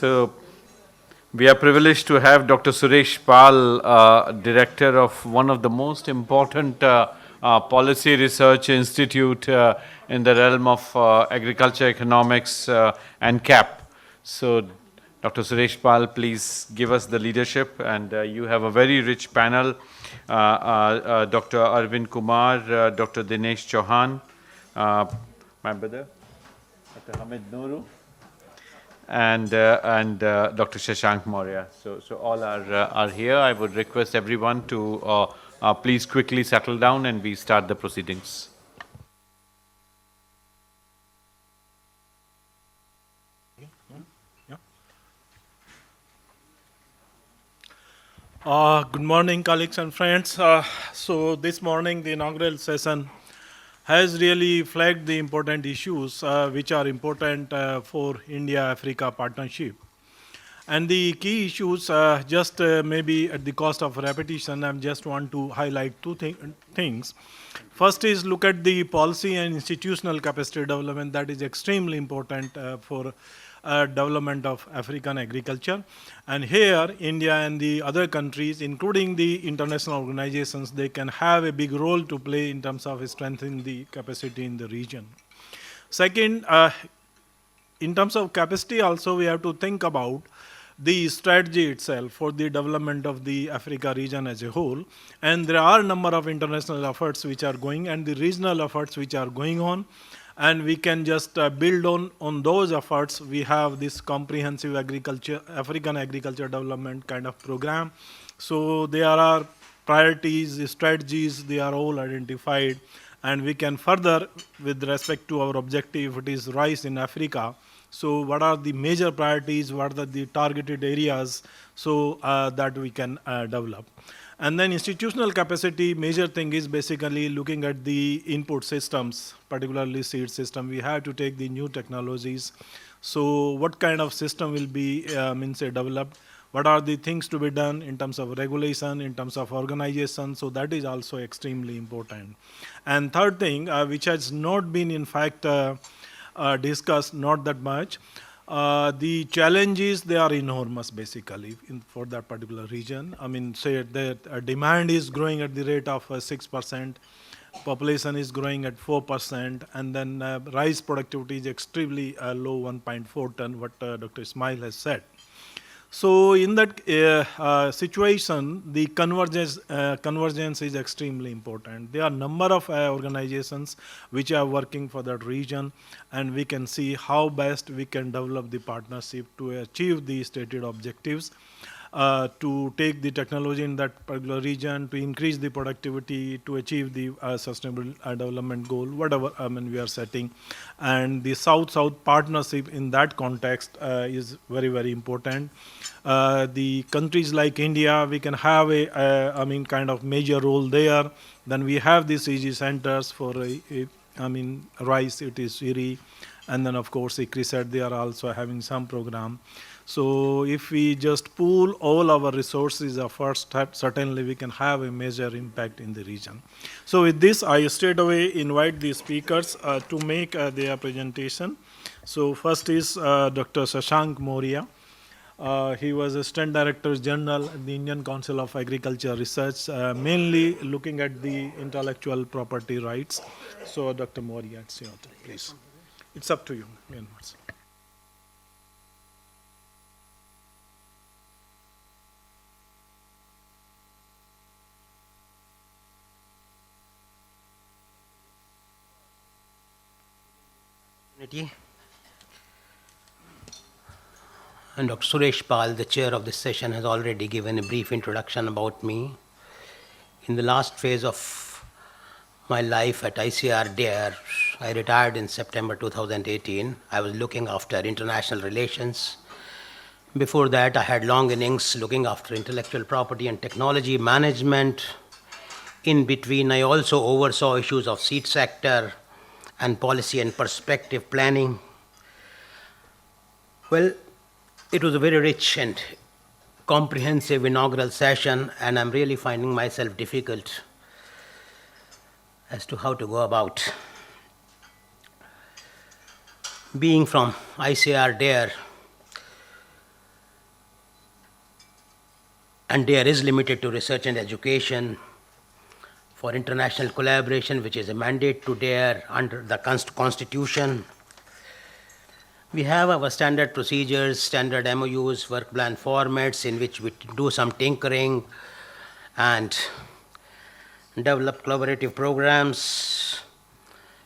So we are privileged to have Dr. Suresh Pal, director of one of the most important policy research institute in the realm of agriculture, economics, and CAP. So, Dr. Suresh Pal, please give us the leadership, and you have a very rich panel. Dr. Arvind Kumar, Dr. Dinesh Chauhan, my brother, Dr. Hameed Nuru, and Dr. Shashank Mauria. So all are here. I would request everyone to please quickly settle down and we start the proceedings. Good morning, colleagues and friends. So this morning, the inaugural session has really flagged the important issues which are important for India-Africa partnership. And the key issues, just maybe at the cost of repetition, I just want to highlight two things. First is look at the policy and institutional capacity development that is extremely important for development of African agriculture. And here, India and the other countries, including the international organizations, they can have a big role to play in terms of strengthening the capacity in the region. Second, in terms of capacity also, we have to think about the strategy itself for the development of the Africa region as a whole. And there are a number of international efforts which are going and the regional efforts which are going on. And we can just build on those efforts. We have this comprehensive African agriculture development kind of program. So there are priorities, strategies, they are all identified. And we can further, with respect to our objective, it is rice in Africa. So what are the major priorities, what are the targeted areas, so that we can develop. And then institutional capacity, major thing is basically looking at the input systems, particularly seed system. We have to take the new technologies. So what kind of system will be developed? What are the things to be done in terms of regulation, in terms of organization? So that is also extremely important. And third thing, which has not been in fact discussed, not that much, the challenges, they are enormous basically for that particular region. I mean, say that demand is growing at the rate of 6%, population is growing at 4%, and then rice productivity is extremely low, 1.4 ton, what Dr. Ismail has said. So in that situation, the convergence is extremely important. There are a number of organizations which are working for that region, and we can see how best we can develop the partnership to achieve the stated objectives, to take the technology in that particular region, to increase the productivity, to achieve the sustainable development goal, whatever we are setting. And the South-South partnership in that context is very, very important. The countries like India, we can have a kind of major role there. Then we have these EG centers for rice, it is IRRI. And then of course ICAR said they are also having some program. So if we just pool all our resources first, certainly we can have a major impact in the region. So with this, I straight away invite the speakers to make their presentation. So first is Dr. Shashank Mauria. He was Assistant Director General at the Indian Council of Agriculture Research, mainly looking at the intellectual property rights. So Dr. Mauria, it's your turn, please. It's up to you. And Dr. Suresh Pal, the chair of this session, has already given a brief introduction about me. In the last phase of my life at ICAR-National, I retired in September 2018. I was looking after international relations. Before that, I had long innings looking after intellectual property and technology management. In between, I also oversaw issues of seed sector and policy and perspective planning. Well, it was a very rich and comprehensive inaugural session, and I'm really finding myself difficult as to how to go about. Being from ICAR-National, and DARE is limited to research and education. For international collaboration, which is a mandate to DARE under the Constitution. We have our standard procedures, standard MOUs, work plan formats in which we do some tinkering and develop collaborative programs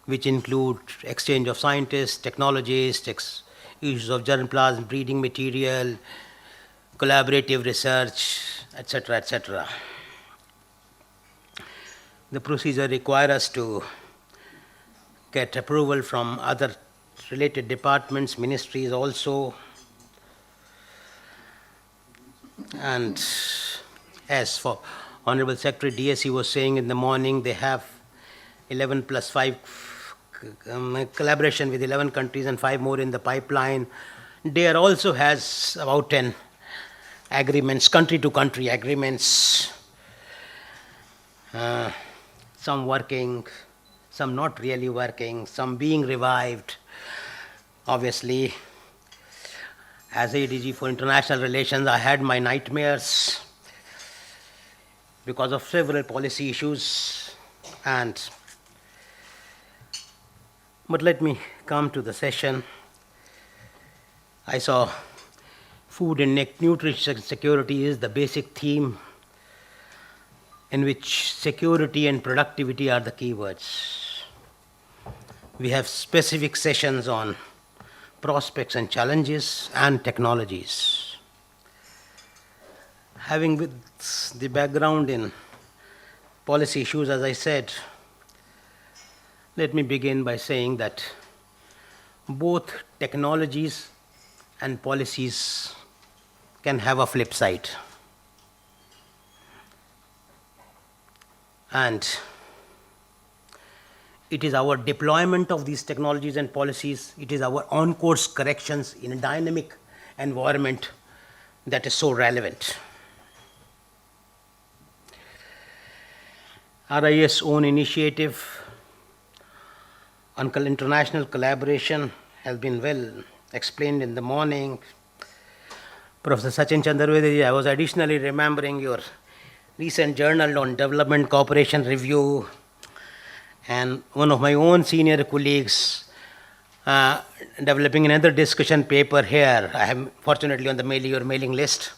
which include exchange of scientists, technologists, use of germplasm, breeding material, collaborative research, etc., etc. The procedure requires us to get approval from other related departments, ministries also. And as for Honorable Secretary DSC was saying in the morning, they have 11 plus 5 collaboration with 11 countries and 5 more in the pipeline. DARE also has about 10 agreements, country to country agreements. Some working, some not really working, some being revived. Obviously, as ADG for International Relations, I had my nightmares because of several policy issues. But let me come to the session. I saw food and nutrition security is the basic theme in which security and productivity are the keywords. We have specific sessions on prospects and challenges and technologies. Having with the background in policy issues, as I said, let me begin by saying that both technologies and policies can have a flip side. And it is our deployment of these technologies and policies, it is our on-course corrections in a dynamic environment that is so relevant. RIS' own initiative on international collaboration has been well explained in the morning. Professor Sachin Chandravedaji, I was additionally remembering your recent journal on development cooperation review, and one of my own senior colleagues developing another discussion paper here. I am fortunately on your mailing list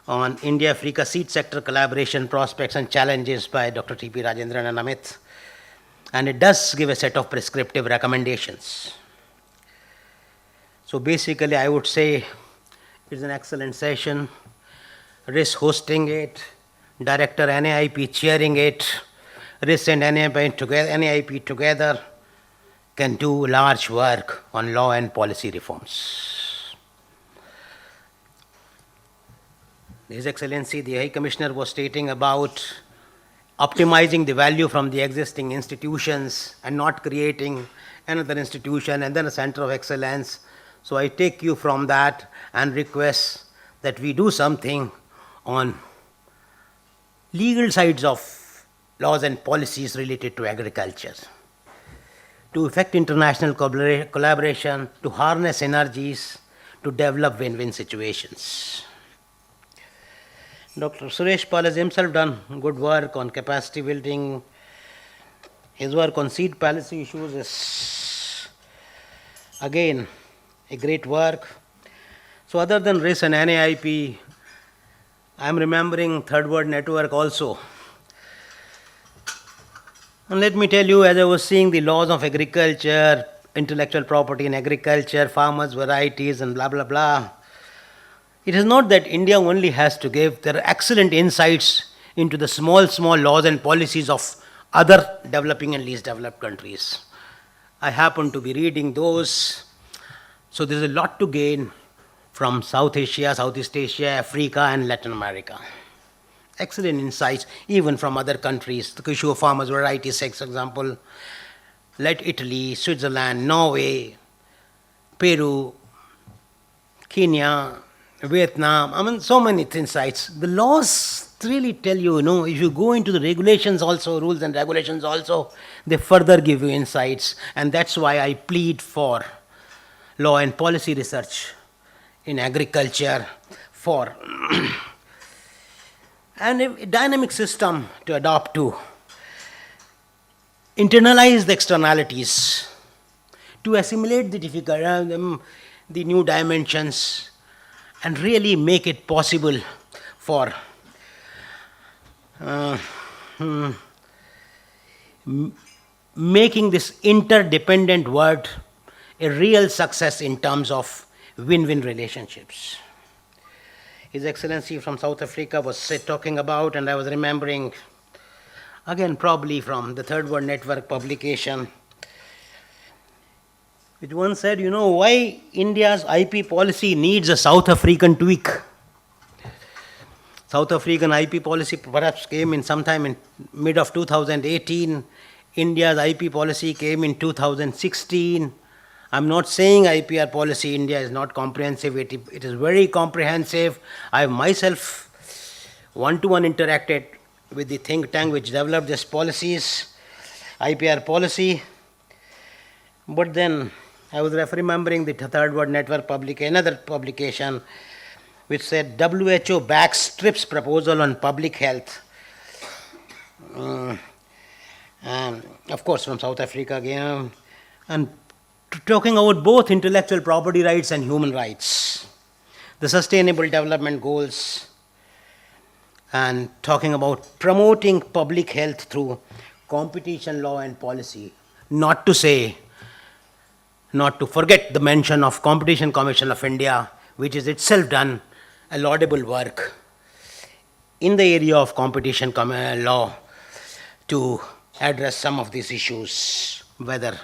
on India-Africa seed sector collaboration prospects and challenges by Dr. T.P. Rajendran and Amit. And it does give a set of prescriptive recommendations. So basically I would say it's an excellent session. RIS hosting it, Director NAIP chairing it, RIS and NAIP together can do large work on law and policy reforms. His Excellency, the High Commissioner was stating about optimizing the value from the existing institutions and not creating another institution and then a center of excellence. So I take you from that and request that we do something on legal sides of laws and policies related to agriculture, to effect international collaboration, to harness energies, to develop win-win situations. Dr. Suresh Pal has himself done good work on capacity building. His work on seed policy issues is again a great work. So other than RIS and NAIP, I am remembering Third World Network also. And let me tell you, as I was seeing the laws of agriculture, intellectual property in agriculture, farmers' varieties and blah, blah, blah, it is not that India only has to give. There are excellent insights into the small laws and policies of other developing and least developed countries. I happen to be reading those. So there's a lot to gain from South Asia, Southeast Asia, Africa and Latin America. Excellent insights, even from other countries. The issue of farmers' varieties, for example, let Italy, Switzerland, Norway, Peru, Kenya, Vietnam, I mean, so many insights. The laws really tell you, if you go into the regulations also, rules and regulations also, they further give you insights. And that's why I plead for law and policy research in agriculture for and a dynamic system to adopt to internalize the externalities, to assimilate the the new dimensions, and really make it possible for making this interdependent world a real success in terms of win-win relationships. His Excellency from South Africa was talking about, and I was remembering, again probably from the Third World Network publication, which once said, you know, why India's IP policy needs a South African tweak. South African IP policy perhaps came in sometime in mid of 2018. India's IP policy came in 2016. I'm not saying IPR policy India is not comprehensive. It is very comprehensive. I have myself one-to-one interacted with the think tank which developed these policies, IPR policy. But then I was remembering the Third World Network another publication which said WHO backs TRIPS proposal on public health. And of course from South Africa again, and talking about both intellectual property rights and human rights, the sustainable development goals, and talking about promoting public health through competition law and policy. Not to forget the mention of Competition Commission of India, which is itself done a laudable work in the area of competition law to address some of these issues, whether,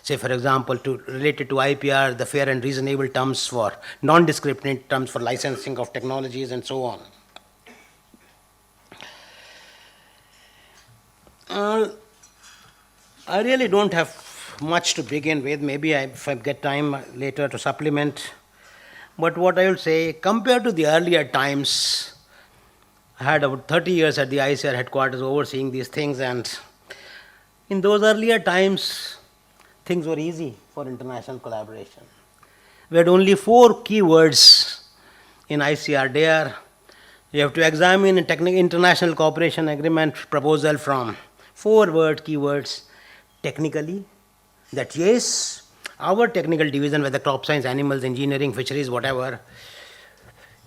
say for example, related to IPR, the fair and reasonable terms for non-discriminatory terms for licensing of technologies and so on. I really don't have much to begin with. Maybe if I get time later to supplement. But what I will say, compared to the earlier times, I had about 30 years at the ICAR headquarters overseeing these things, and in those earlier times, things were easy for international collaboration. We had only 4 keywords in ICR there. You have to examine a international cooperation agreement proposal from 4 keywords. Technically, that yes, our technical division, whether crop science, animals, engineering, fisheries, whatever,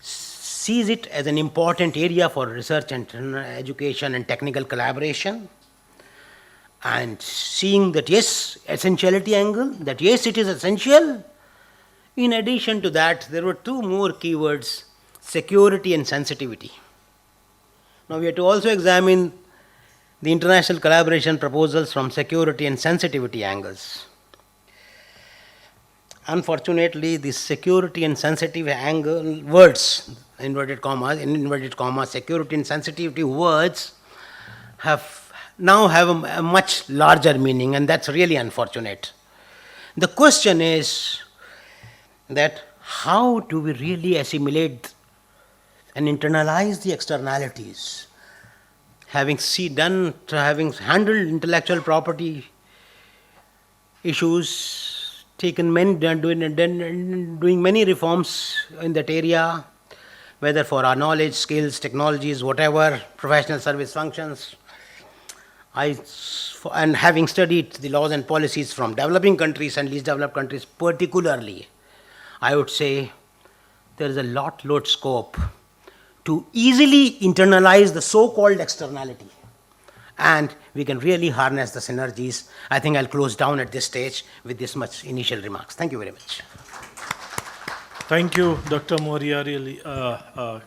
sees it as an important area for research and education and technical collaboration. And seeing that yes, essentiality angle, that yes, it is essential. In addition to that, there were 2 more keywords, security and sensitivity. Now we have to also examine the international collaboration proposals from security and sensitivity angles. Unfortunately, the security and sensitive angle words, inverted commas, security and sensitivity words now have a much larger meaning, and that's really unfortunate. The question is that how do we really assimilate and internalize the externalities? Having handled intellectual property issues, doing many reforms in that area, whether for our knowledge, skills, technologies, whatever, professional service functions, and having studied the laws and policies from developing countries and least developed countries particularly, I would say there is a lot scope to easily internalize the so-called externality, and we can really harness the synergies. I think I'll close down at this stage with this much initial remarks. Thank you very much. Thank you, Dr. Mauria, really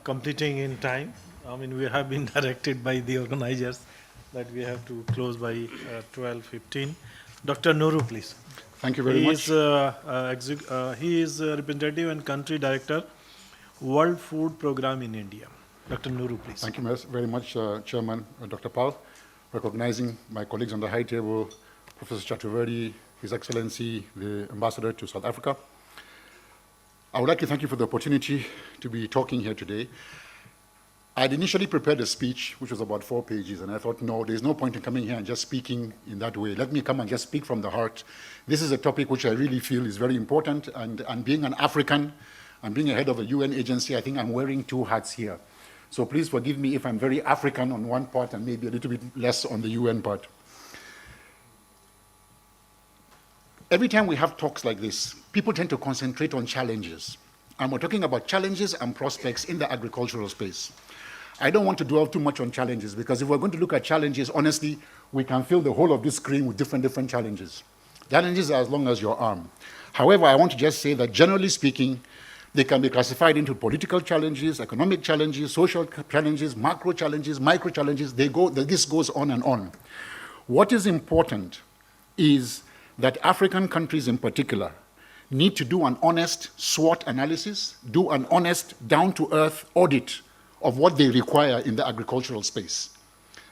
completing in time. I mean, we have been directed by the organizers that we have to close by 12:15. Dr. Nuru, please. Thank you very much. He is representative and country director, World Food Program in India. Dr. Nuru, please. Thank you very much, Chairman Dr. Pal. Recognizing my colleagues on the high table, Professor Chaturvedi, His Excellency, the Ambassador to South Africa. I would like to thank you for the opportunity to be talking here today. I'd initially prepared a speech, which was about 4 pages, and I thought, no, there's no point in coming here and just speaking in that way. Let me come and just speak from the heart. This is a topic which I really feel is very important, and being an African and being a head of a UN agency, I think I'm wearing 2 hats here. So please forgive me if I'm very African on one part and maybe a little bit less on the UN part. Every time we have talks like this, people tend to concentrate on challenges. And we're talking about challenges and prospects in the agricultural space. I don't want to dwell too much on challenges, because if we're going to look at challenges, honestly, we can fill the whole of this screen with different challenges. Challenges are as long as your arm. However, I want to just say that generally speaking, they can be classified into political challenges, economic challenges, social challenges, macro challenges, micro challenges. This goes on and on. What is important is that African countries in particular need to do an honest SWOT analysis, do an honest down-to-earth audit of what they require in the agricultural space.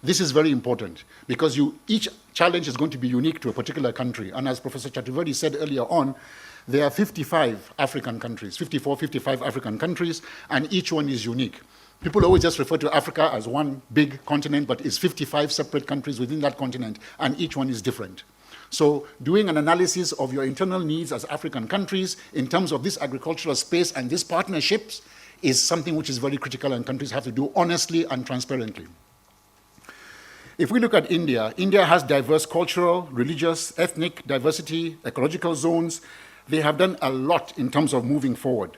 This is very important, because each challenge is going to be unique to a particular country. And as Professor Chaturvedi said earlier on, there are 55 African countries, 54, 55 African countries, and each one is unique. People always just refer to Africa as one big continent, but it's 55 separate countries within that continent, and each one is different. So doing an analysis of your internal needs as African countries in terms of this agricultural space and these partnerships is something which is very critical, and countries have to do honestly and transparently. If we look at India, India has diverse cultural, religious, ethnic diversity, ecological zones. They have done a lot in terms of moving forward.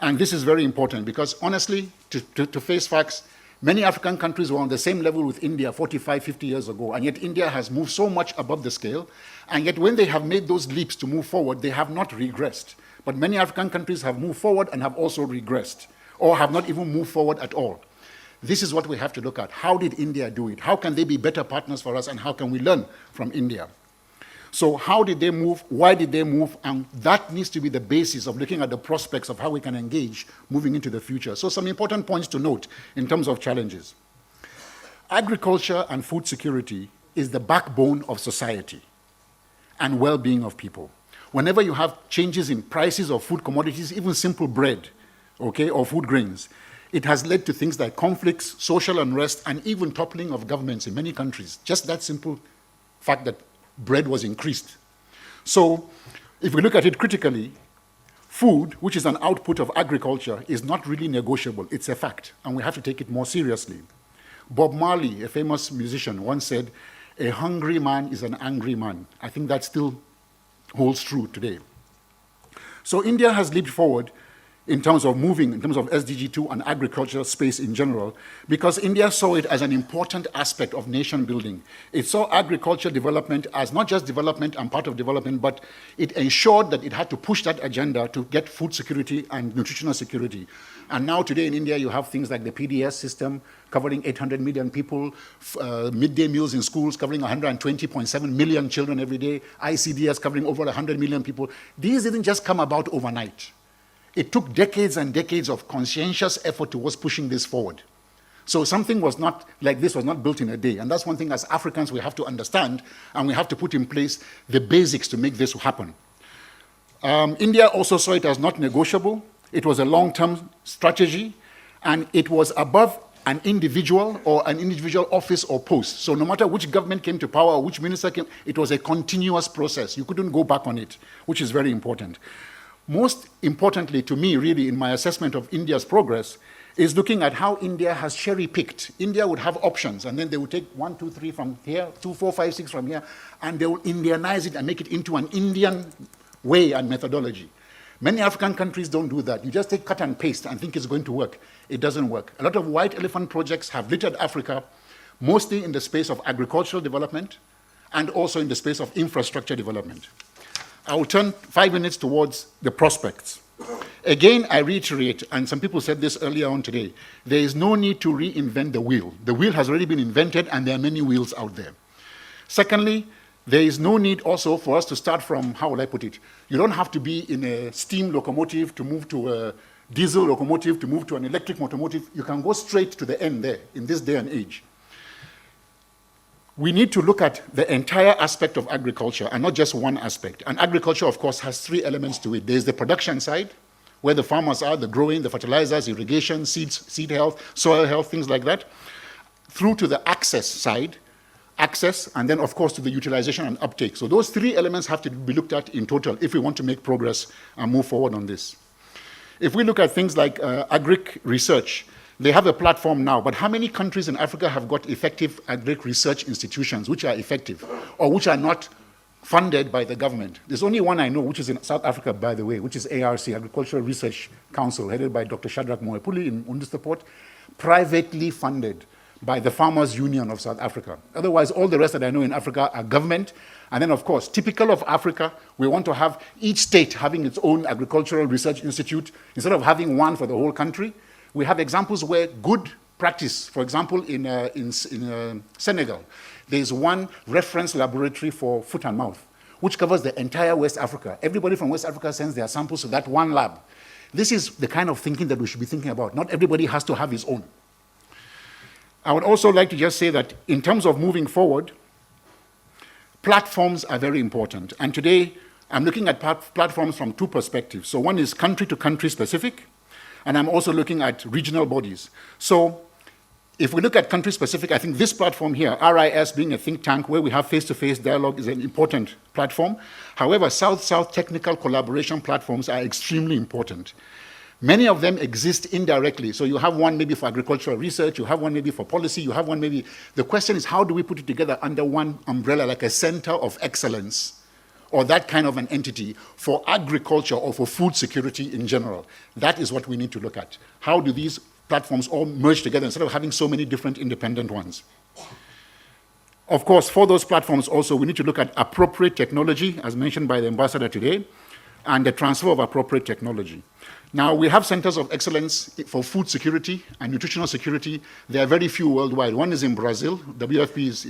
And this is very important, because honestly, to face facts, many African countries were on the same level with India 45, 50 years ago, and yet India has moved so much above the scale, and yet when they have made those leaps to move forward, they have not regressed. But many African countries have moved forward and have also regressed, or have not even moved forward at all. This is what we have to look at. How did India do it? How can they be better partners for us, and how can we learn from India? So how did they move? Why did they move? And that needs to be the basis of looking at the prospects of how we can engage moving into the future. So some important points to note in terms of challenges. Agriculture and food security is the backbone of society and well-being of people. Whenever you have changes in prices of food commodities, even simple bread, okay, or food grains, it has led to things like conflicts, social unrest, and even toppling of governments in many countries. Just that simple fact that bread was increased. So if we look at it critically, food, which is an output of agriculture, is not really negotiable. It's a fact, and we have to take it more seriously. Bob Marley, a famous musician, once said, "A hungry man is an angry man." I think that still holds true today. So India has leaped forward in terms of moving, in terms of SDG2 and agricultural space in general, because India saw it as an important aspect of nation building. It saw agriculture development as not just development and part of development, but it ensured that it had to push that agenda to get food security and nutritional security. And now today in India, you have things like the PDS system covering 800 million people, midday meals in schools covering 120.7 million children every day, ICDS covering over 100 million people. These didn't just come about overnight. It took decades and decades of conscientious effort towards pushing this forward. So something was not like this was not built in a day. And that's one thing as Africans we have to understand, and we have to put in place the basics to make this happen. India also saw it as not negotiable. It was a long-term strategy, and it was above an individual or an individual office or post. So no matter which government came to power or which minister came, it was a continuous process. You couldn't go back on it, which is very important. Most importantly to me, really, in my assessment of India's progress, is looking at how India has cherry-picked. India would have options, and then they would take 1, 2, 3 from here, 2, 4, 5, 6 from here, and they will Indianize it and make it into an Indian way and methodology. Many African countries don't do that. You just take cut and paste and think it's going to work. It doesn't work. A lot of white elephant projects have littered Africa, mostly in the space of agricultural development and also in the space of infrastructure development. I will turn 5 minutes towards the prospects. Again, I reiterate, and some people said this earlier on today, there is no need to reinvent the wheel. The wheel has already been invented, and there are many wheels out there. Secondly, there is no need also for us to start from, how will I put it? You don't have to be in a steam locomotive to move to a diesel locomotive to move to an electric locomotive. You can go straight to the end there in this day and age. We need to look at the entire aspect of agriculture and not just one aspect. And agriculture, of course, has 3 elements to it. There's the production side, where the farmers are, the growing, the fertilizers, irrigation, seeds, seed health, soil health, things like that, through to the access side, and then, of course, to the utilization and uptake. So those 3 elements have to be looked at in total if we want to make progress and move forward on this. If we look at things like agric research, They have a platform now, but how many countries in Africa have got effective agric research institutions which are effective or which are not funded by the government? There's only one I know, which is in South Africa, by the way, which is ARC, Agricultural Research Council, headed by Dr. Shadrach Moepuli in Undisteport, privately funded by the Farmers Union of South Africa. Otherwise, all the rest that I know in Africa are government. And then, of course, typical of Africa, we want to have each state having its own agricultural research institute instead of having one for the whole country. We have examples where good practice, for example, in Senegal, there's one reference laboratory for foot and mouth, which covers the entire West Africa. Everybody from West Africa sends their samples to that one lab. This is the kind of thinking that we should be thinking about. Not everybody has to have his own. I would also like to just say that in terms of moving forward, platforms are very important. And today, I'm looking at platforms from two perspectives. So one is country-to-country specific, and I'm also looking at regional bodies. So if we look at country-specific, I think this platform here, RIS being a think tank where we have face-to-face dialogue, is an important platform. However, South-South technical collaboration platforms are extremely important. Many of them exist indirectly. So you have one maybe for agricultural research, you have one maybe for policy, you have one maybe... The question is, how do we put it together under one umbrella, like a center of excellence, or that kind of an entity for agriculture or for food security in general? That is what we need to look at. How do these platforms all merge together instead of having so many different independent ones? Of course, for those platforms also, we need to look at appropriate technology, as mentioned by the ambassador today, and the transfer of appropriate technology. Now, we have centers of excellence for food security and nutritional security. There are very few worldwide. One is in Brazil. WFP is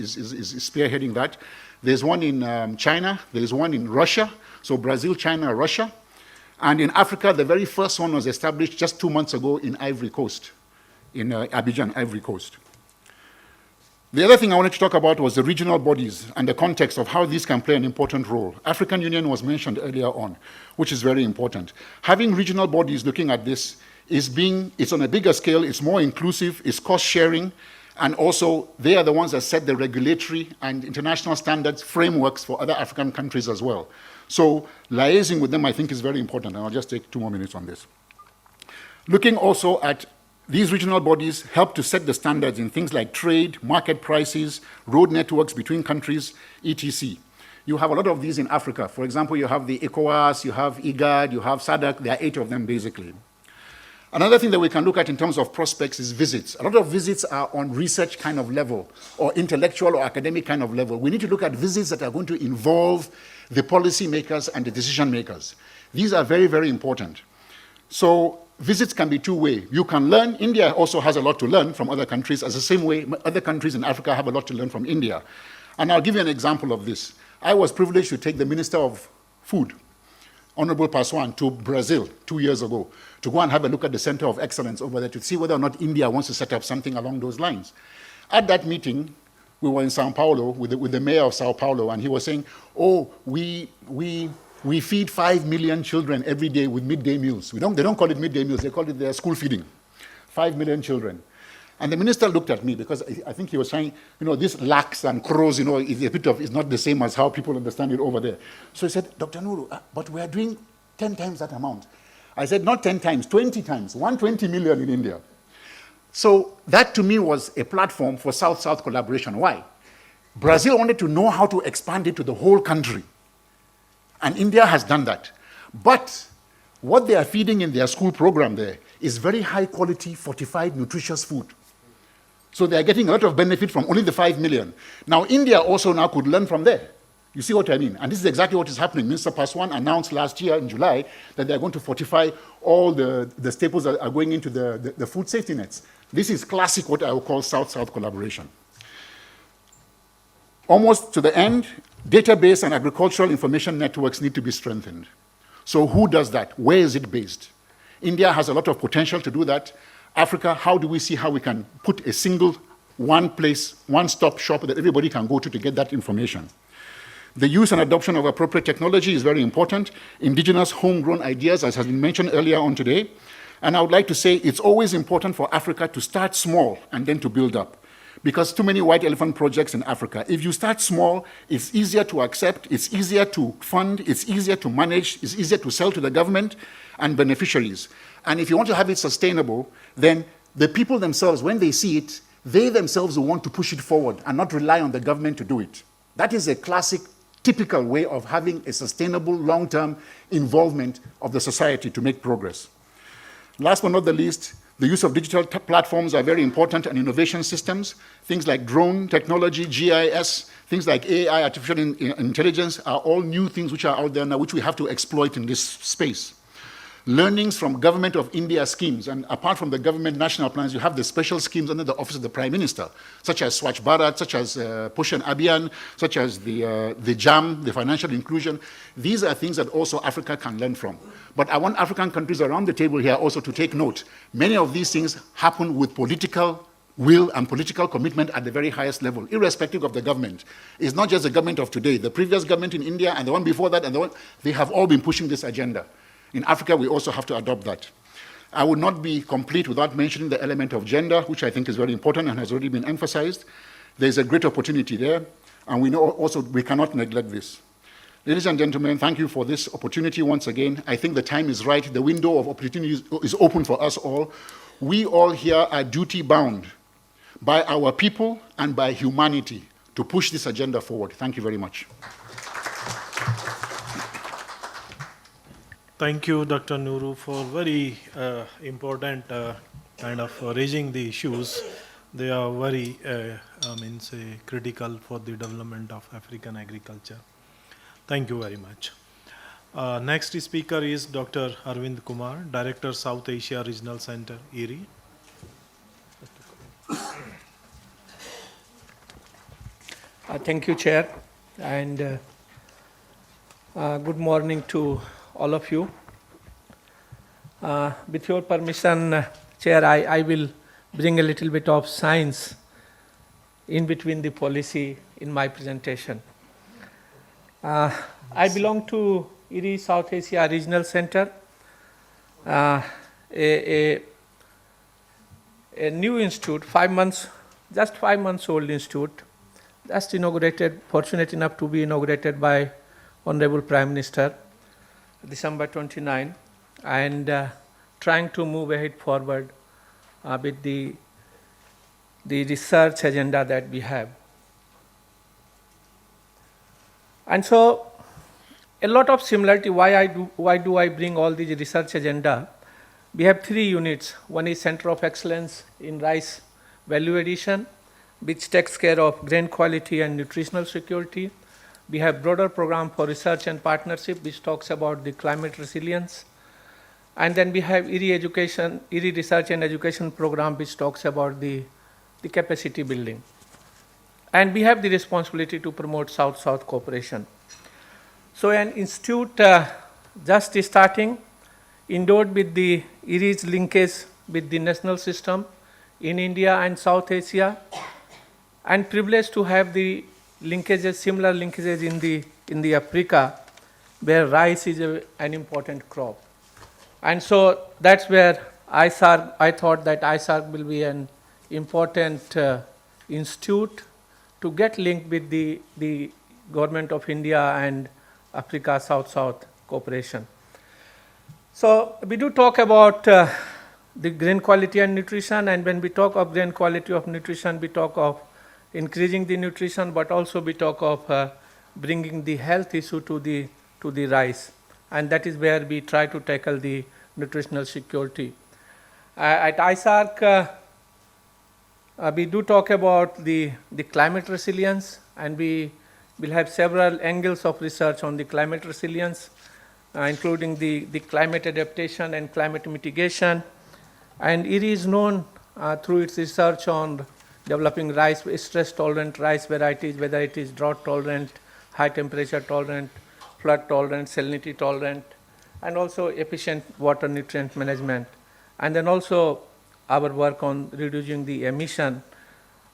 spearheading that. There's one in China. There's one in Russia. So Brazil, China, Russia. And in Africa, the very first one was established just 2 months ago in Ivory Coast, in Abidjan, Ivory Coast. The other thing I wanted to talk about was the regional bodies and the context of how these can play an important role. African Union was mentioned earlier on, which is very important. Having regional bodies looking at this it's on a bigger scale, it's more inclusive, it's cost sharing, and also they are the ones that set the regulatory and international standards frameworks for other African countries as well. So liaising with them, I think, is very important, and I'll just take 2 more minutes on this. Looking also at these regional bodies help to set the standards in things like trade, market prices, road networks between countries, etc. You have a lot of these in Africa. For example, you have the ECOWAS, you have IGAD, you have SADC. There are 8 of them, basically. Another thing that we can look at in terms of prospects is visits. A lot of visits are on research kind of level or intellectual or academic kind of level. We need to look at visits that are going to involve the policy makers and the decision makers. These are very, very important. So visits can be two-way. You can learn. India also has a lot to learn from other countries, as the same way other countries in Africa have a lot to learn from India. And I'll give you an example of this. I was privileged to take the Minister of Food, Honorable Paswan, to Brazil 2 years ago to go and have a look at the Center of Excellence over there to see whether or not India wants to set up something along those lines. At that meeting, we were in Sao Paulo with the mayor of Sao Paulo, and he was saying, oh, we feed 5 million children every day with midday meals. They don't call it midday meals, they call it their school feeding. 5 million children. And the minister looked at me because I think he was trying, this lax and crows, is not the same as how people understand it over there. So he said, Dr. Nuru, but we are doing 10 times that amount. I said, not 10 times, 20 times, 120 million in India. So that to me was a platform for South-South collaboration. Why? Brazil wanted to know how to expand it to the whole country. And India has done that. But what they are feeding in their school program there is very high quality, fortified, nutritious food. So they are getting a lot of benefit from only the 5 million. Now India also now could learn from there. You see what I mean? And this is exactly what is happening. Minister Paswan announced last year in July that they are going to fortify all the staples that are going into the food safety nets. This is classic what I would call South-South collaboration. Almost to the end, database and agricultural information networks need to be strengthened. So who does that? Where is it based? India has a lot of potential to do that. Africa, how do we see how we can put a single, one place, one-stop shop that everybody can go to get that information? The use and adoption of appropriate technology is very important. Indigenous homegrown ideas, as has been mentioned earlier on today. And I would like to say it's always important for Africa to start small and then to build up. Because too many white elephant projects in Africa. If you start small, it's easier to accept, it's easier to fund, it's easier to manage, it's easier to sell to the government and beneficiaries. And if you want to have it sustainable, then the people themselves, when they see it, they themselves will want to push it forward and not rely on the government to do it. That is a classic, typical way of having a sustainable, long-term involvement of the society to make progress. Last but not the least, the use of digital platforms are very important, and innovation systems. Things like drone technology, GIS, things like AI, artificial intelligence, are all new things which are out there now, which we have to exploit in this space. Learnings from Government of India schemes, and apart from the government national plans, you have the special schemes under the Office of the Prime Minister, such as Swachh Bharat, such as Poshan Abhiyan, such as the JAM, the financial inclusion. These are things that also Africa can learn from. But I want African countries around the table here also to take note. Many of these things happen with political will and political commitment at the very highest level, irrespective of the government. It's not just the government of today. The previous government in India and the one before that and the one, they have all been pushing this agenda. In Africa, we also have to adopt that. I would not be complete without mentioning the element of gender, which I think is very important and has already been emphasized. There's a great opportunity there, and we know also we cannot neglect this. Ladies and gentlemen, thank you for this opportunity once again. I think the time is right. The window of opportunity is open for us all. We all here are duty-bound by our people and by humanity to push this agenda forward. Thank you very much. Thank you, Dr. Nuru, for very important kind of raising the issues. They are very, critical for the development of African agriculture. Thank you very much. Next speaker is Dr. Arvind Kumar, Director, South Asia Regional Center, IRRI. Thank you, Chair, and good morning to all of you. With your permission, Chair, I will bring a little bit of science in between the policy in my presentation. I belong to IRRI South Asia Regional Center, a new institute, just 5 months old institute, just inaugurated, fortunate enough to be inaugurated by Honorable Prime Minister, December 29, and trying to move ahead forward with the research agenda that we have. And so, a lot of similarity. Why do I bring all these research agenda? We have 3 units. One is Center of Excellence in Rice Value Addition, which takes care of grain quality and nutritional security. We have broader program for research and partnership, which talks about the climate resilience. And then we have IRRI Research and Education Program, which talks about the capacity building. And we have the responsibility to promote South-South cooperation. So an institute just starting, endowed with the IRRI's linkage with the national system in India and South Asia, and privileged to have the linkages, similar linkages in the Africa, where rice is an important crop. And so that's where I thought that ICAR will be an important institute to get linked with the government of India and Africa South-South cooperation. So we do talk about the grain quality and nutrition, and when we talk of grain quality of nutrition, we talk of increasing the nutrition, but also we talk of bringing the health issue to the rice, and that is where we try to tackle the nutritional security. At ICAR, we do talk about the climate resilience, and we will have several angles of research on the climate resilience, including the climate adaptation and climate mitigation. And IRRI is known through its research on developing rice, stress-tolerant rice varieties, whether it is drought-tolerant, high-temperature tolerant, flood-tolerant, salinity-tolerant, and also efficient water nutrient management. And then also our work on reducing the emission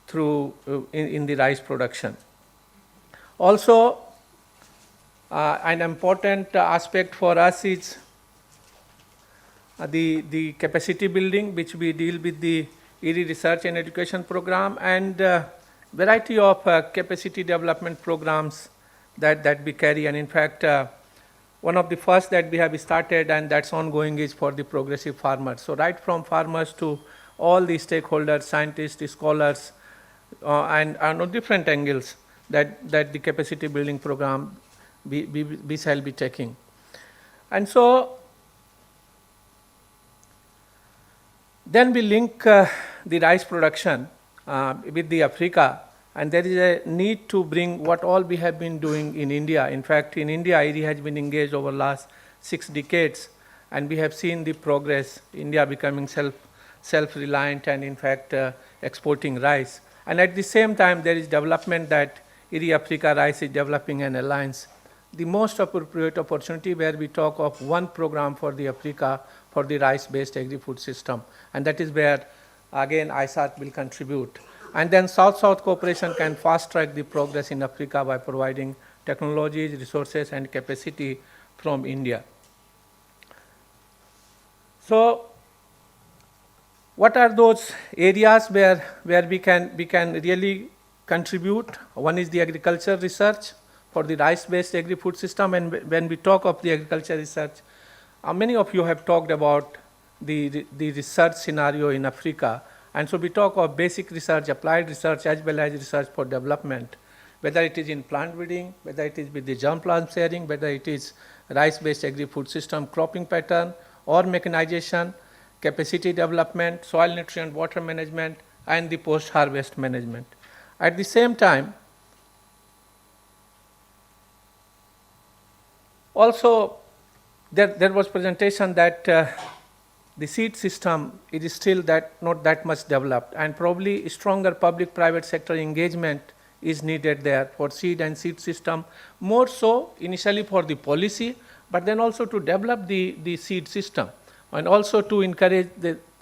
through in the rice production. Also, an important aspect for us is the capacity building, which we deal with the IRRI Research and Education Program, and variety of capacity development programs that we carry. And in fact, one of the first that we have started and that's ongoing is for the progressive farmers. So right from farmers to all the stakeholders, scientists, scholars, and on different angles that the capacity building program we shall be taking. And so then we link the rice production with the Africa, and there is a need to bring what all we have been doing in India. In fact, in India, IRRI has been engaged over last 6 decades, and we have seen the progress, India becoming self-reliant and in fact exporting rice. And at the same time, there is development that IRRI Africa Rice is developing an alliance. The most appropriate opportunity where we talk of one program for the Africa for the rice-based agri-food system, and that is where again ICAR will contribute. And then South-South cooperation can fast-track the progress in Africa by providing technologies, resources, and capacity from India. So what are those areas where we can really contribute? One is the agriculture research for the rice-based agri-food system, and when we talk of the agriculture research, many of you have talked about the research scenario in Africa, and so we talk of basic research, applied research, as well as research for development, whether it is in plant breeding, whether it is with the germplasm sharing, whether it is rice-based agri-food system, cropping pattern, or mechanization, capacity development, soil nutrient, water management, and the post-harvest management. At the same time, also there was presentation that the seed system is still not that much developed, and probably stronger public-private sector engagement is needed there for seed and seed system, more so initially for the policy, but then also to develop the seed system, and also to encourage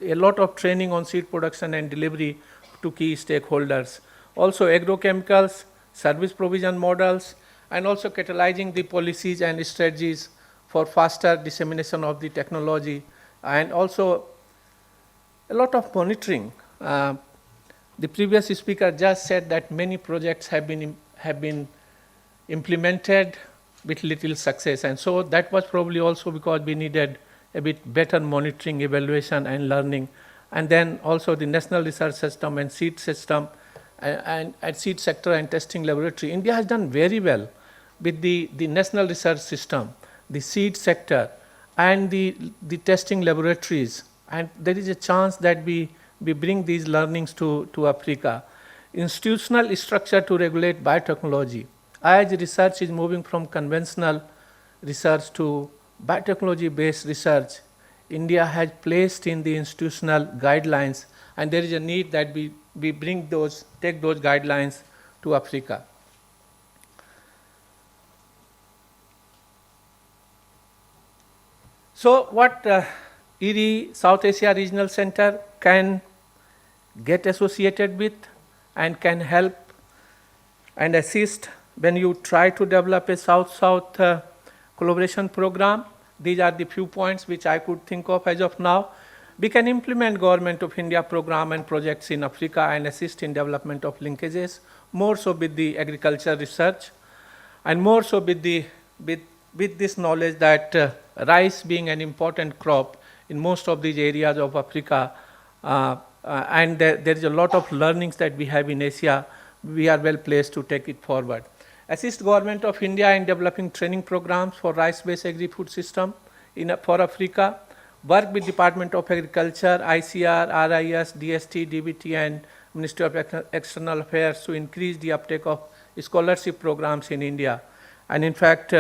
a lot of training on seed production and delivery to key stakeholders. Also agrochemicals, service provision models, and also catalyzing the policies and strategies for faster dissemination of the technology, and also a lot of monitoring. The previous speaker just said that many projects have been implemented with little success, and so that was probably also because we needed a bit better monitoring, evaluation, and learning. And then also the national research system and seed system and seed sector and testing laboratory. India has done very well with the national research system, the seed sector, and the testing laboratories. And there is a chance that we bring these learnings to Africa. Institutional structure to regulate biotechnology. As research is moving from conventional research to biotechnology-based research, India has placed in the institutional guidelines, and there is a need that we take those guidelines to Africa. So what IRRI South Asia Regional Center can get associated with and can help and assist when you try to develop a South-South collaboration program. These are the few points which I could think of as of now. We can implement Government of India program and projects in Africa and assist in development of linkages, more so with the agriculture research, and more so with this knowledge that rice being an important crop in most of these areas of Africa, and there is a lot of learnings that we have in Asia, we are well placed to take it forward. Assist Government of India in developing training programs for rice-based agri-food system for Africa. Work with Department of Agriculture, ICR, RIS, DST, DBT, and Ministry of External Affairs to increase the uptake of scholarship programs in India. And in fact,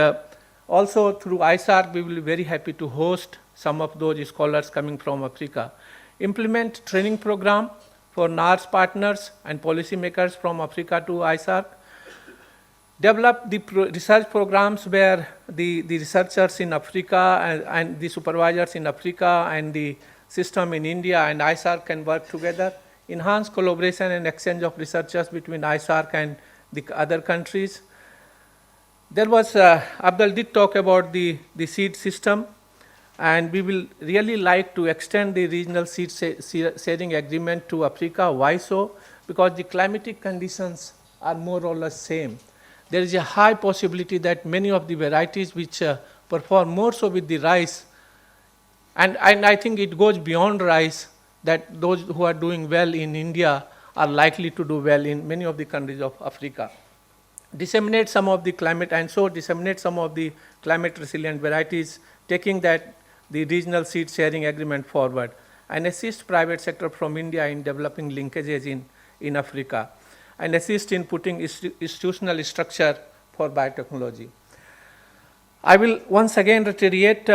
also through ISARC, we will be very happy to host some of those scholars coming from Africa. Implement training program for NARS partners and policymakers from Africa to ISARC. Develop the research programs where the researchers in Africa and the supervisors in Africa and the system in India and ISARC can work together. Enhance collaboration and exchange of researchers between ISARC and the other countries. There was, Abdul did talk about the seed system, and we will really like to extend the regional seed sharing agreement to Africa. Why so? Because the climatic conditions are more or less same. There is a high possibility that many of the varieties which perform more so with the rice, and I think it goes beyond rice, that those who are doing well in India are likely to do well in many of the countries of Africa. Disseminate some of the climate resilient varieties, taking that the regional seed sharing agreement forward, and assist private sector from India in developing linkages in Africa, and assist in putting institutional structure for biotechnology. I will once again reiterate,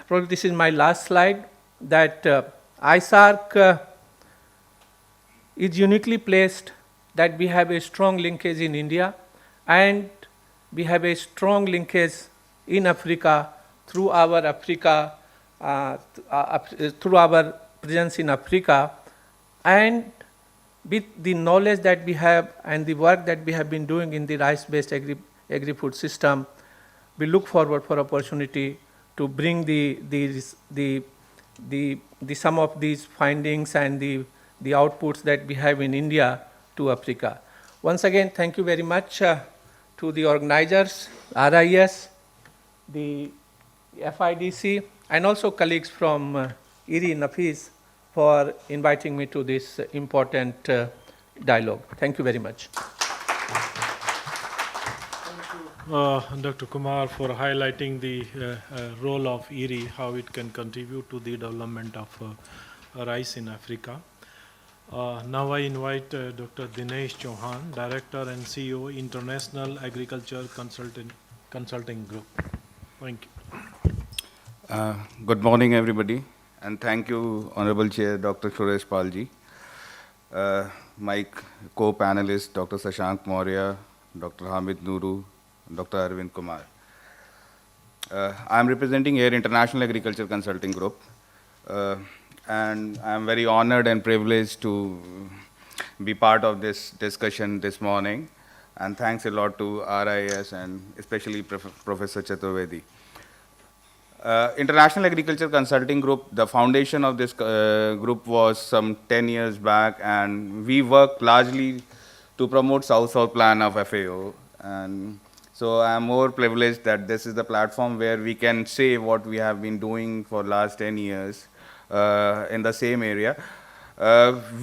probably this is my last slide, that ICAR is uniquely placed, that we have a strong linkage in India and we have a strong linkage in Africa through our through our presence in Africa, and with the knowledge that we have and the work that we have been doing in the rice-based agri-food system, we look forward for opportunity to bring the some of these findings and the outputs that we have in India to Africa. Once again, thank you very much to the organizers, RIS, the FIDC, and also colleagues from IRRI, Nafis, for inviting me to this important dialogue. Thank you very much. Dr. Kumar, for highlighting the role of IRRI, how it can contribute to the development of rice in Africa. Now I invite Dr. Dinesh Chauhan, Director and CEO, International Agriculture Consulting Group. Thank you. Good morning, everybody, and thank you, Honorable Chair Dr. Suresh Palji, my co-panelists Dr. Shashank Mauria, Dr. Hameed Nuru, Dr. Arvind Kumar. I am representing here International Agriculture Consulting Group, and I am very honored and privileged to be part of this discussion this morning. And thanks a lot to RIS and especially Professor Chaturvedi. International Agriculture Consulting Group, the foundation of this group was some 10 years back, and we work largely to promote South-South plan of FAO. And so I am more privileged that this is the platform where we can say what we have been doing for last 10 years in the same area.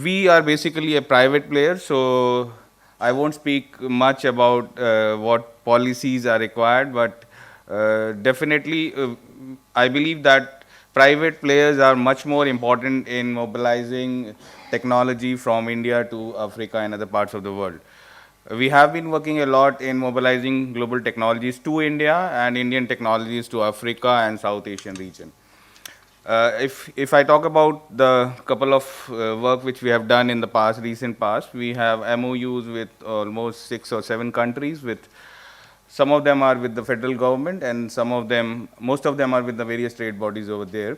We are basically a private player, so I won't speak much about what policies are required, but definitely I believe that private players are much more important in mobilizing technology from India to Africa and other parts of the world. We have been working a lot in mobilizing global technologies to India and Indian technologies to Africa and South Asian region. If I talk about the couple of work which we have done in the recent past, we have MOUs with almost 6 or 7 countries. With some of them are with the federal government, and most of them are with the various trade bodies over there.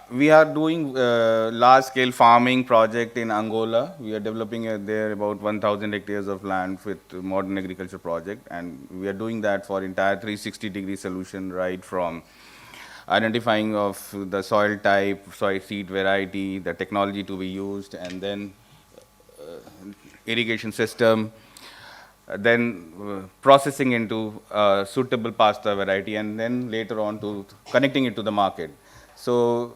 We are doing large-scale farming project in Angola. We are developing there about 1,000 hectares of land with modern agriculture project, and we are doing that for entire 360-degree solution, right from identifying of the soil type, soil seed variety, the technology to be used, and then irrigation system, then processing into suitable pasta variety, and then later on to connecting it to the market. So,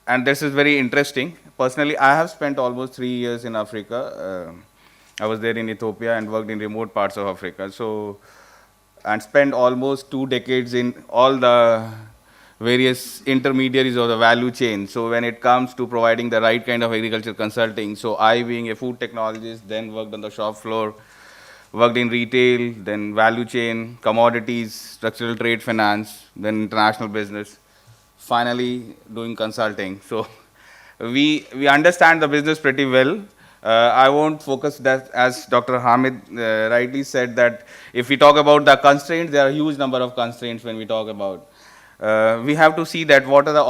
and this is very interesting. Personally, I have spent almost 3 years in Africa. I was there in Ethiopia and worked in remote parts of Africa. So, and spent almost 2 decades in all the various intermediaries of the value chain. So when it comes to providing the right kind of agriculture consulting, so I being a food technologist, then worked on the shop floor, worked in retail, then value chain, commodities, structural trade finance, then international business, finally doing consulting. So we understand the business pretty well. I won't focus that, as Dr. Hameed rightly said, that if we talk about the constraints, there are a huge number of constraints when we talk about. We have to see that what are the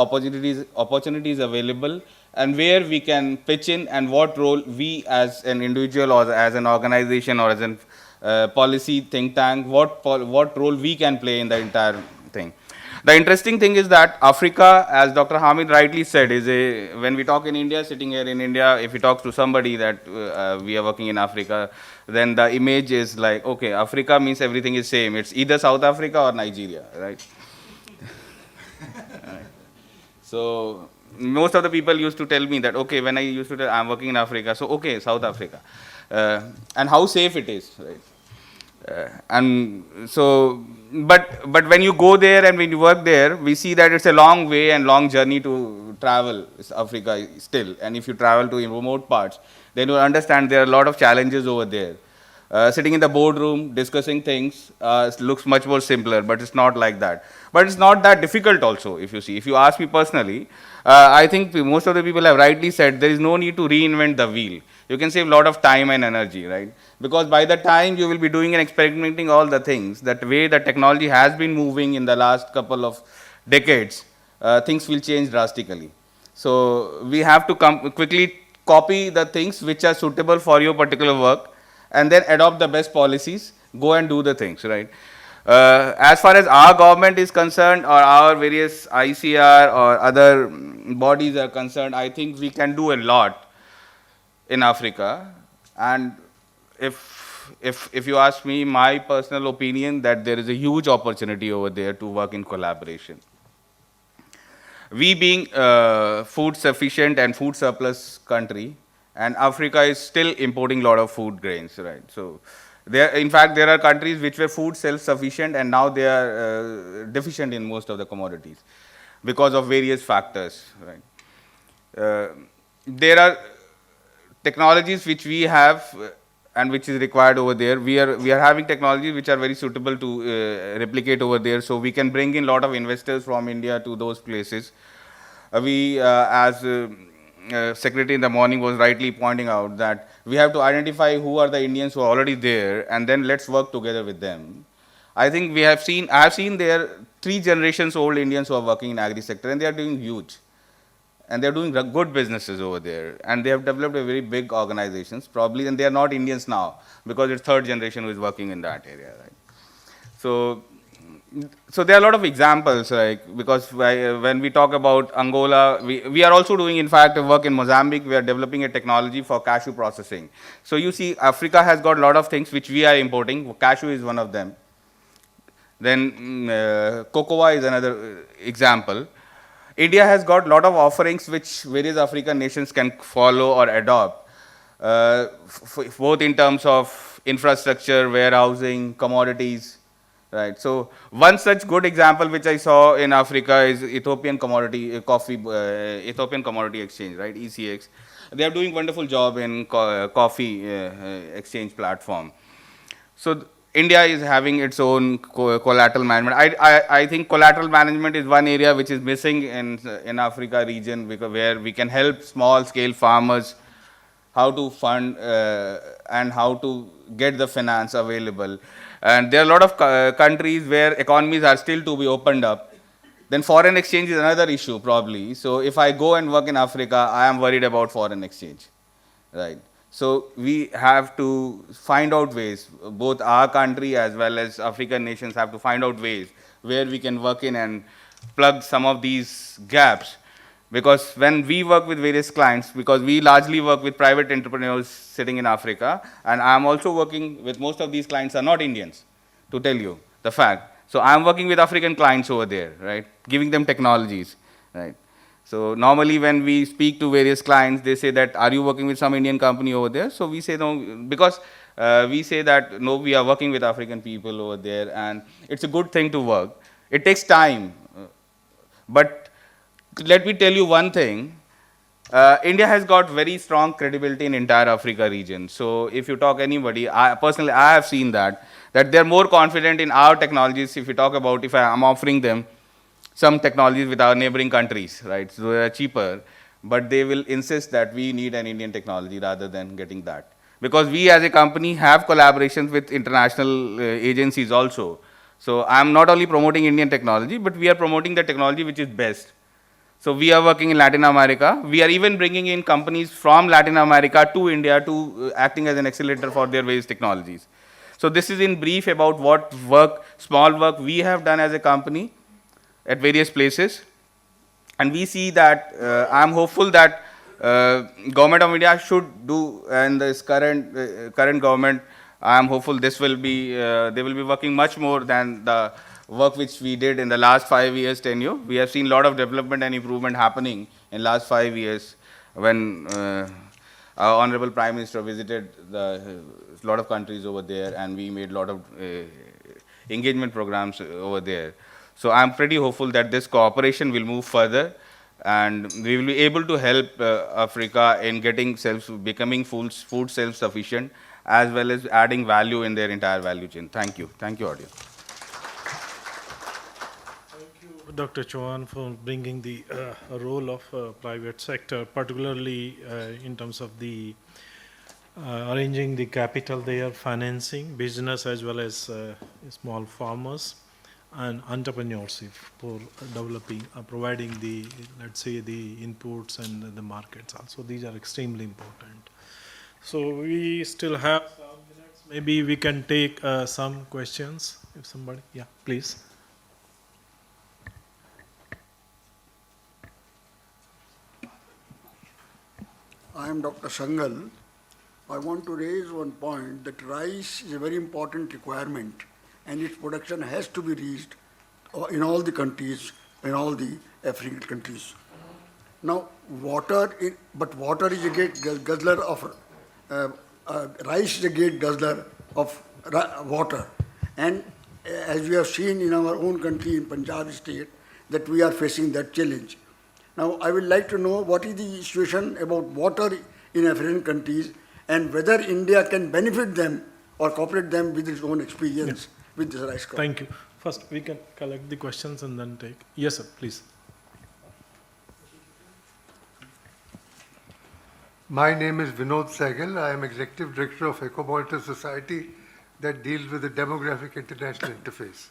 opportunities available and where we can pitch in, and what role we as an individual or as an organization or as a policy think tank, what role we can play in the entire thing. The interesting thing is that Africa, as Dr. Hameed rightly said, when we talk in India, sitting here in India, if we talk to somebody that we are working in Africa, then the image is like, okay, Africa means everything is same. It's either South Africa or Nigeria, right? So most of the people used to tell me that, okay, when I used to tell I'm working in Africa, so okay, South Africa, and how safe it is, right? And so, but when you go there and when you work there, we see that it's a long way and long journey to travel Africa still. And if you travel to remote parts, then you understand there are a lot of challenges over there. Sitting in the boardroom discussing things looks much more simpler, but it's not like that. But it's not that difficult also. If you see, if you ask me personally, I think most of the people have rightly said there is no need to reinvent the wheel. You can save a lot of time and energy, right? Because by the time you will be doing and experimenting all the things, that way the technology has been moving in the last couple of decades, things will change drastically. So we have to quickly copy the things which are suitable for your particular work, and then adopt the best policies, go and do the things, right? As far as our government is concerned, or our various ICR or other bodies are concerned, I think we can do a lot in Africa. And if you ask me, my personal opinion, that there is a huge opportunity over there to work in collaboration. We being food sufficient and food surplus country, and Africa is still importing a lot of food grains, right? So, in fact, there are countries which were food self-sufficient, and now they are deficient in most of the commodities because of various factors, right? There are technologies which we have and which is required over there. We are having technologies which are very suitable to replicate over there, so we can bring in a lot of investors from India to those places. As Secretary in the morning was rightly pointing out, that we have to identify who are the Indians who are already there, and then let's work together with them. I think I have seen there 3 generations old Indians who are working in agri sector, and they are doing huge. And they are doing good businesses over there, and they have developed a very big organizations, probably, and they are not Indians now, because it's 3rd generation who is working in that area, right? So there are a lot of examples, like, because when we talk about Angola, we are also doing, in fact, work in Mozambique. We are developing a technology for cashew processing. So you see, Africa has got a lot of things which we are importing. Cashew is one of them. Then cocoa is another example. India has got a lot of offerings which various African nations can follow or adopt, both in terms of infrastructure, warehousing, commodities. Right. So one such good example which I saw in Africa is Ethiopian Commodity Exchange, right, ECX. They are doing wonderful job in coffee exchange platform. So India is having its own collateral management. I think collateral management is one area which is missing in Africa region, because where we can help small scale farmers how to fund and how to get the finance available. And there are a lot of countries where economies are still to be opened up. Then foreign exchange is another issue, probably. So if I go and work in Africa, I am worried about foreign exchange, right? So we have to find out ways, both our country as well as African nations have to find out ways where we can work in and plug some of these gaps. Because when we work with various clients, because we largely work with private entrepreneurs sitting in Africa, and I'm also working with most of these clients are not Indians, to tell you the fact. So I'm working with African clients over there, right, giving them technologies, right. So normally when we speak to various clients, they say that, are you working with some Indian company over there? So we say no, because we say that, no, we are working with African people over there, and it's a good thing to work. It takes time, but let me tell you one thing. India has got very strong credibility in entire Africa region. So if you talk anybody, personally I have seen that they're more confident in our technologies. If you talk about, if I'm offering them some technologies with our neighboring countries, right? So they are cheaper, but they will insist that we need an Indian technology rather than getting that. Because we as a company have collaborations with international agencies also. So I'm not only promoting Indian technology, but we are promoting the technology which is best. So we are working in Latin America. We are even bringing in companies from Latin America to India to acting as an accelerator for their various technologies. So this is in brief about what work, small work we have done as a company at various places. And we see that, I'm hopeful that Government of India should do, and this current government, I'm hopeful this will be, they will be working much more than the work which we did in the last 5 years tenure. We have seen a lot of development and improvement happening in last 5 years, when our Honorable Prime Minister visited a lot of countries over there, and we made a lot of engagement programs over there. So I'm pretty hopeful that this cooperation will move further, and we will be able to help Africa in becoming food self-sufficient, as well as adding value in their entire value chain. Thank you. Thank you, audience. Dr. Chauhan, for bringing the role of private sector, particularly in terms of the arranging the capital there, financing business as well as small farmers and entrepreneurship for developing, providing the, let's say, the inputs and the markets also. These are extremely important. So we still have some minutes. Maybe we can take some questions if somebody, yeah, please. I am Dr. Sangal. I want to raise one point that rice is a very important requirement and its production has to be reached in all the countries, in all the African countries. Now, water is a great guzzler of, rice is a great guzzler of water. And as we have seen in our own country, in Punjab state, that we are facing that challenge. Now, I would like to know what is the situation about water in African countries and whether India can benefit them or cooperate them with its own experience with this rice crop. Thank you. First, we can collect the questions and then take. Yes, sir, please. My name is Vinod Sehgal. I am Executive Director of Eco-Monitor Society that deals with the Demographic International Interface.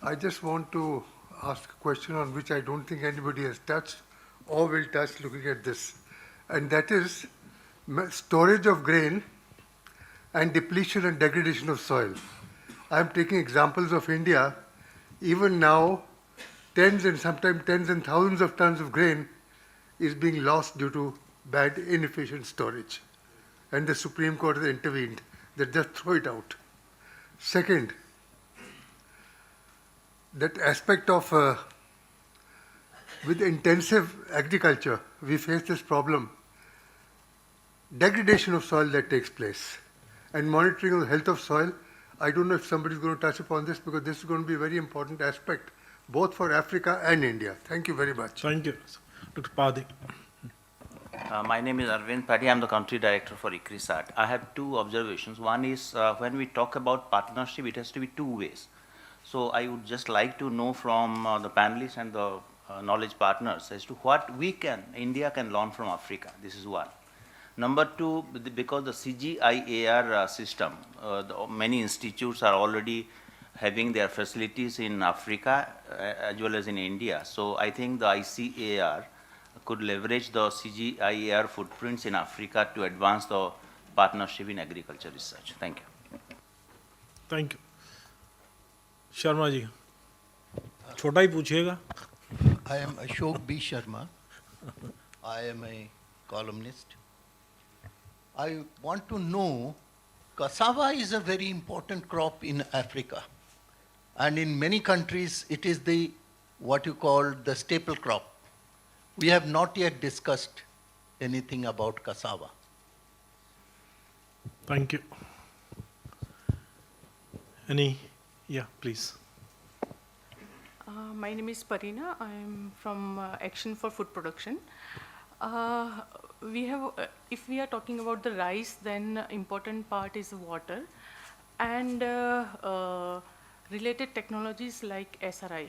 I just want to ask a question on which I don't think anybody has touched or will touch looking at this, and that is storage of grain and depletion and degradation of soil. I am taking examples of India. Even now, tens and sometimes tens and thousands of tons of grain is being lost due to bad, inefficient storage. And the Supreme Court has intervened that just throw it out. Second, that aspect of with intensive agriculture, we face this problem. Degradation of soil that takes place and monitoring of the health of soil. I don't know if somebody is going to touch upon this because this is going to be a very important aspect both for Africa and India. Thank you very much. Thank you. Dr. Padi. My name is Arvind Padi. I am the country director for ICAR-National. I have two observations. One is when we talk about partnership, it has to be two ways. So I would just like to know from the panelists and the knowledge partners as to what India can learn from Africa. This is one. Number two, because the CGIAR system, many institutes are already having their facilities in Africa as well as in India. So I think the ICAR could leverage the CGIAR footprints in Africa to advance the partnership in agriculture research. Thank you. Thank you. Sharma ji छोटा ही पूछिएगा. I am Ashok B. Sharma. I am a columnist. I want to know, cassava is a very important crop in Africa. And in many countries, it is the, what you call the staple crop. We have not yet discussed anything about cassava. Thank you. Any? Yeah, please. My name is Parina. I am from Action for Food Production. We have, if we are talking about the rice, then important part is water and related technologies like SRI,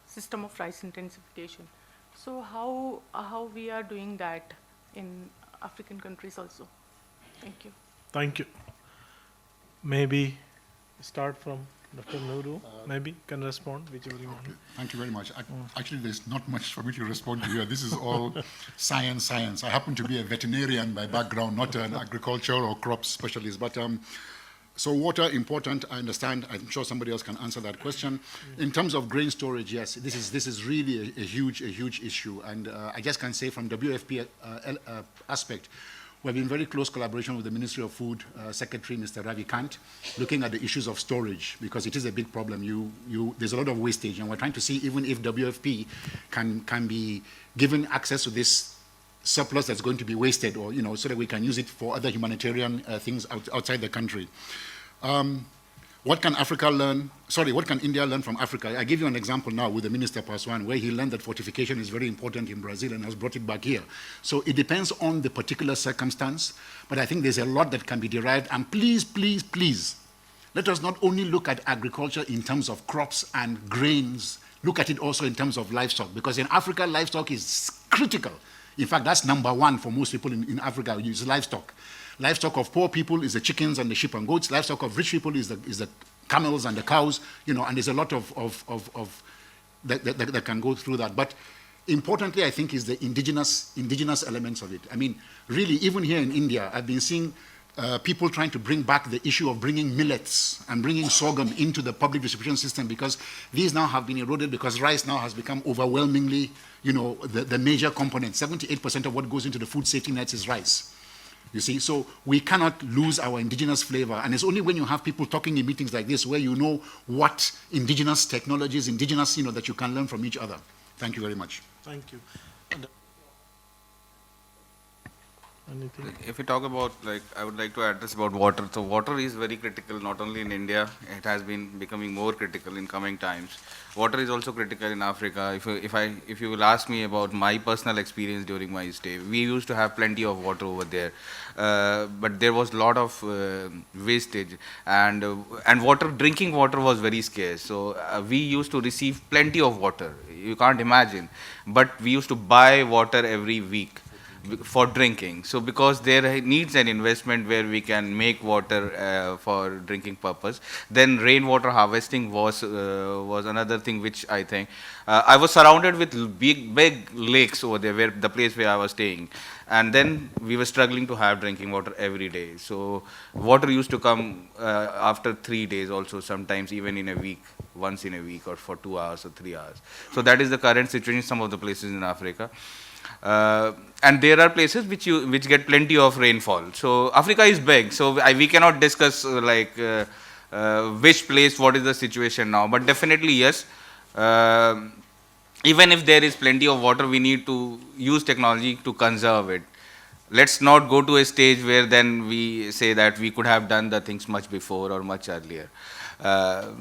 system of rice intensification. So how we are doing that in African countries also? Thank you. Thank you. Maybe start from Dr. Nuru, maybe can respond, whichever you want. Okay. Thank you very much. Actually, there's not much for me to respond to here. This is all science. I happen to be a veterinarian by background, not an agriculture or crop specialist. But so water, important, I understand. I'm sure somebody else can answer that question. In terms of grain storage, yes, this is really a huge issue. And I just can say from WFP aspect, We've been in very close collaboration with the Ministry of Food Secretary, Mr. Ravi Kant, looking at the issues of storage, because it is a big problem. There's a lot of wastage, and we're trying to see even if WFP can be given access to this surplus that's going to be wasted, or, so that we can use it for other humanitarian things outside the country. What can India learn from Africa? I give you an example now with the Minister Paswan, where he learned that fortification is very important in Brazil and has brought it back here. So it depends on the particular circumstance, but I think there's a lot that can be derived. And please, please, please, let us not only look at agriculture in terms of crops and grains, look at it also in terms of livestock, because in Africa, livestock is critical. In fact, that's number one for most people in Africa, use livestock. Livestock of poor people is the chickens and the sheep and goats. Livestock of rich people is the camels and the cows, and there's a lot that can go through that. But importantly, I think, is the indigenous elements of it. I mean, really, even here in India, I've been seeing people trying to bring back the issue of bringing millets and bringing sorghum into the public distribution system, because these now have been eroded, because rice now has become overwhelmingly, the major component. 78% of what goes into the food safety nets is rice. You see, so we cannot lose our indigenous flavor. And it's only when you have people talking in meetings like this where you know what indigenous technologies, that you can learn from each other. Thank you very much. Thank you. Anything? If we talk about, I would like to address about water. So water is very critical, not only in India, it has been becoming more critical in coming times. Water is also critical in Africa. If you will ask me about my personal experience during my stay, we used to have plenty of water over there, but there was a lot of wastage, and drinking water was very scarce. So we used to receive plenty of water. You can't imagine, but we used to buy water every week for drinking. So because there needs an investment where we can make water for drinking purpose. Then rainwater harvesting was another thing which I think I was surrounded with big lakes over there, the place where I was staying, and then we were struggling to have drinking water every day. So water used to come after 3 days also, sometimes even in a week, once in a week, or for 2 hours or 3 hours. So that is the current situation in some of the places in Africa. And there are places which get plenty of rainfall. So Africa is big, so we cannot discuss which place, what is the situation now. But definitely yes, even if there is plenty of water, we need to use technology to conserve it. Let's not go to a stage where then we say that we could have done the things much before or much earlier.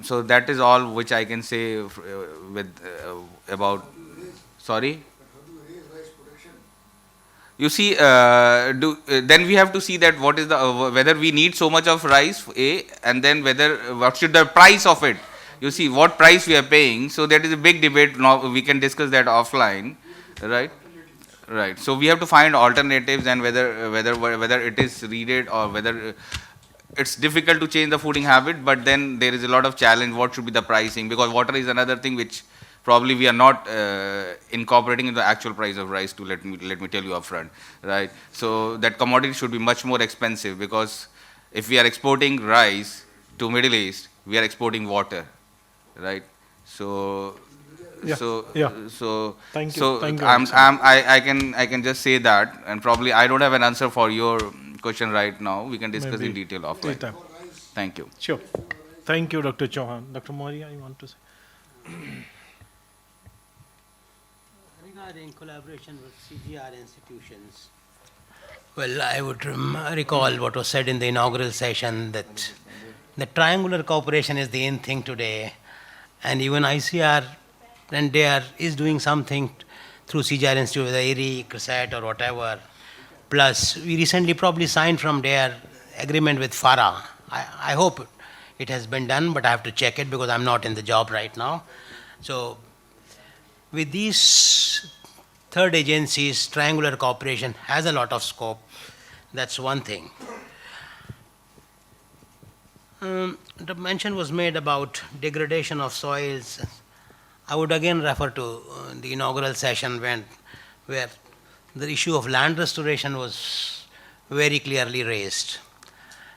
So that is all which I can say about. Sorry. You see, then we have to see that what is whether we need so much of rice, and then what should the price of it. You see what price we are paying. So that is a big debate. Now we can discuss that offline, right? Right. So we have to find alternatives, and whether it is needed or whether it's difficult to change the fooding habit. But then there is a lot of challenge. What should be the pricing? Because water is another thing which probably we are not incorporating in the actual price of rice too, let me tell you upfront, right? So that commodity should be much more expensive, because if we are exporting rice to Middle East, we are exporting water, right? So Thank you. I can just say that, and probably I don't have an answer for your question right now. We can discuss in detail offline. Thank you. Sure. Thank you, Dr. Chauhan. Dr. Mauria, you want to say? Regarding collaboration with CGR institutions, well, I would recall what was said in the inaugural session, that the triangular cooperation is the in thing today, and even ICR and DARE is doing something through CGR Institute with the IRRI, ICAR-National or whatever. Plus, we recently probably signed from DARE agreement with FARA. I hope it has been done, but I have to check it because I'm not in the job right now. So with these third agencies, triangular cooperation has a lot of scope. That's one thing. The mention was made about degradation of soils. I would again refer to the inaugural session where the issue of land restoration was very clearly raised.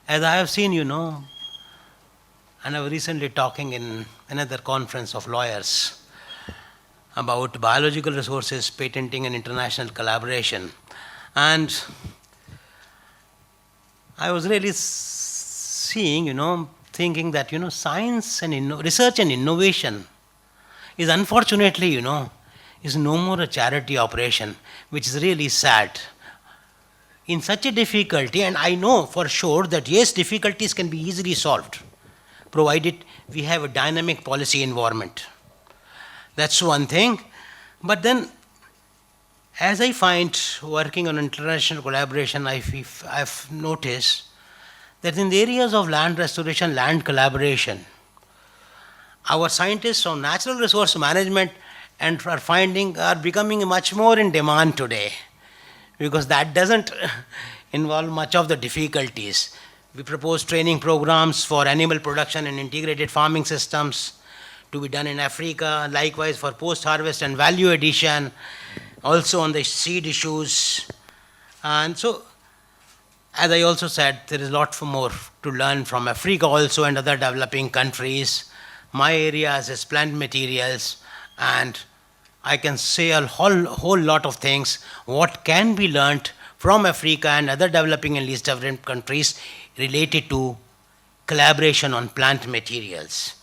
As I have seen, and I was recently talking in another conference of lawyers about biological resources, patenting and international collaboration. And I was really seeing, thinking that, science and research and innovation is unfortunately, is no more a charity operation, which is really sad. In such a difficulty, and I know for sure that yes, difficulties can be easily solved, provided we have a dynamic policy environment. That's one thing. But then, as I find working on international collaboration, I've noticed that in the areas of land restoration, land collaboration, our scientists on natural resource management and are becoming much more in demand today, because that doesn't involve much of the difficulties. We propose training programs for animal production and integrated farming systems to be done in Africa, likewise for post-harvest and value addition, also on the seed issues. And so, as I also said, there is a lot more to learn from Africa also and other developing countries. My area is plant materials, and I can say a whole lot of things what can be learnt from Africa and other developing and least developed countries related to collaboration on plant materials.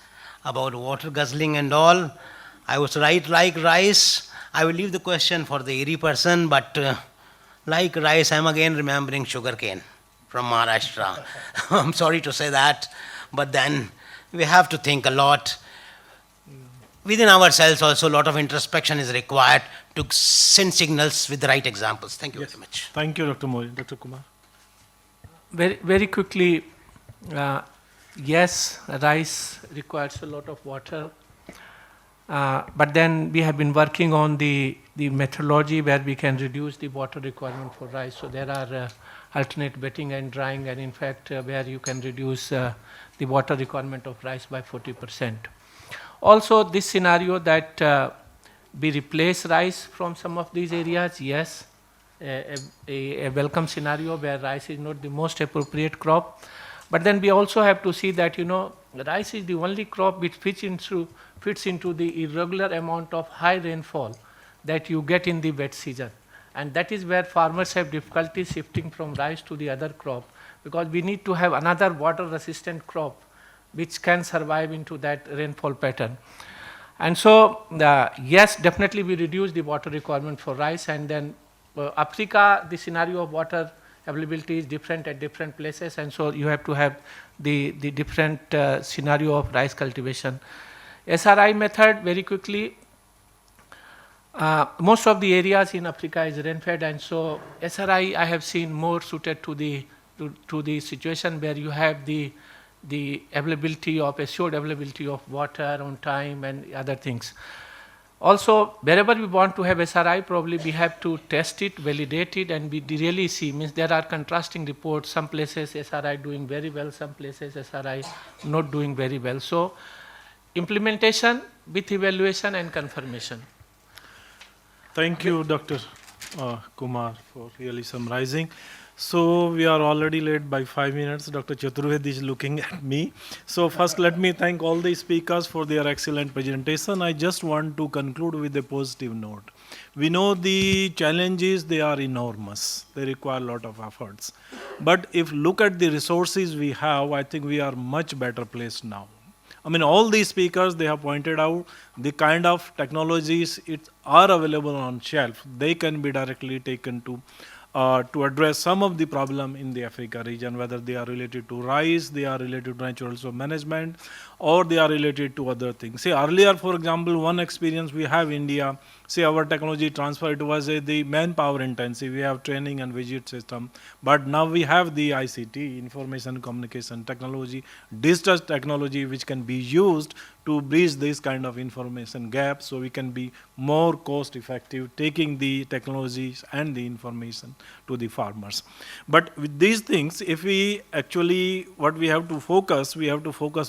About water guzzling and all, I was right like rice. I will leave the question for the IRRI person, but like rice, I'm again remembering sugarcane from Maharashtra. I'm sorry to say that, but then we have to think a lot. Within ourselves also, a lot of introspection is required to send signals with the right examples. Thank you very much. Thank you, Dr. Mauria. Dr. Kumar. Very quickly, yes, rice requires a lot of water, but then we have been working on the methodology where we can reduce the water requirement for rice. So there are alternate wetting and drying, and in fact where you can reduce the water requirement of rice by 40%. Also, this scenario that we replace rice from some of these areas, yes, a welcome scenario where rice is not the most appropriate crop. But then we also have to see that, rice is the only crop which fits into the irregular amount of high rainfall that you get in the wet season. And that is where farmers have difficulty shifting from rice to the other crop, because we need to have another water resistant crop which can survive into that rainfall pattern. And so, yes, definitely we reduce the water requirement for rice, and then Africa, the scenario of water availability is different at different places, and so you have to have the different scenario of rice cultivation. SRI method, very quickly, most of the areas in Africa is rain-fed, and so SRI I have seen more suited to the situation where you have the assured availability of water on time and other things. Also, wherever we want to have SRI, probably we have to test it, validate it, and we really see, means there are contrasting reports. Some places SRI doing very well, some places SRI not doing very well. So, implementation with evaluation and confirmation. Thank you, Dr. Kumar, for really summarizing. So we are already late by 5 minutes. Dr. Chaturvedi is looking at me. So first let me thank all the speakers for their excellent presentation. I just want to conclude with a positive note. We know the challenges, they are enormous. They require a lot of efforts. But if look at the resources we have, I think we are much better placed now. I mean, all these speakers, they have pointed out the kind of technologies are available on shelf. They can be directly taken to address some of the problem in the Africa region, whether they are related to rice, they are related to natural resource management, or they are related to other things. Say earlier, for example, one experience we have in India, say our technology transfer, it was the manpower intensive, we have training and visit system, but now we have the ICT, information communication technology, digital technology, which can be used to bridge this kind of information gap, so we can be more cost effective taking the technologies and the information to the farmers. But with these things, if we actually, what we have to focus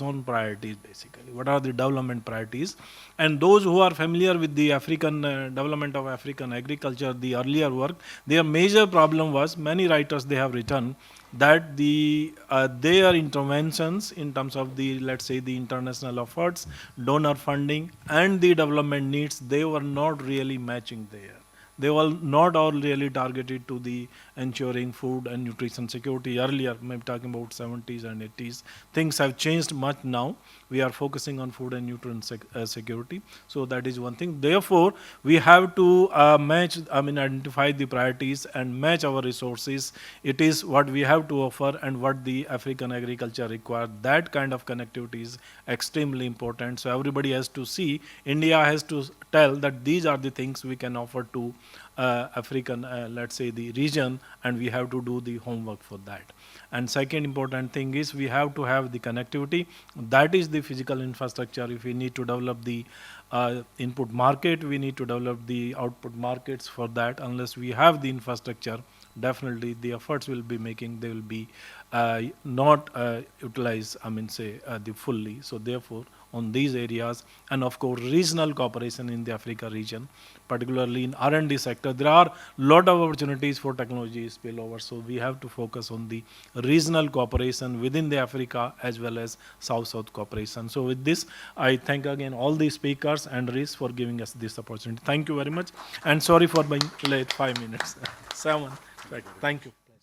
on priorities basically. What are the development priorities? And those who are familiar with the African development of African agriculture, the earlier work, their major problem was, many writers they have written, that their interventions in terms of the, let's say, the international efforts, donor funding and the development needs, they were not really matching there. they were not all really targeted to the ensuring food and nutrition security. Earlier, I'm talking about 70s and 80s, things have changed much now. We are focusing on food and nutrient security. So that is one thing. Therefore, we have to identify the priorities and match our resources. It is what we have to offer and what the African agriculture requires. That kind of connectivity is extremely important. So everybody has to see, India has to tell that these are the things we can offer to African, let's say the region, and we have to do the homework for that. And second important thing is we have to have the connectivity. That is the physical infrastructure. If we need to develop the input market, we need to develop the output markets for that. Unless we have the infrastructure, definitely the efforts will be making, they will be not utilized, the fully. So therefore, on these areas, and of course regional cooperation in the Africa region, particularly in R&D sector, there are lot of opportunities for technology spillover. So we have to focus on the regional cooperation within the Africa as well as South-South cooperation. So with this, I thank again all the speakers and Reese for giving us this opportunity. Thank you very much, and sorry for being late 5 minutes. 7. Thank you.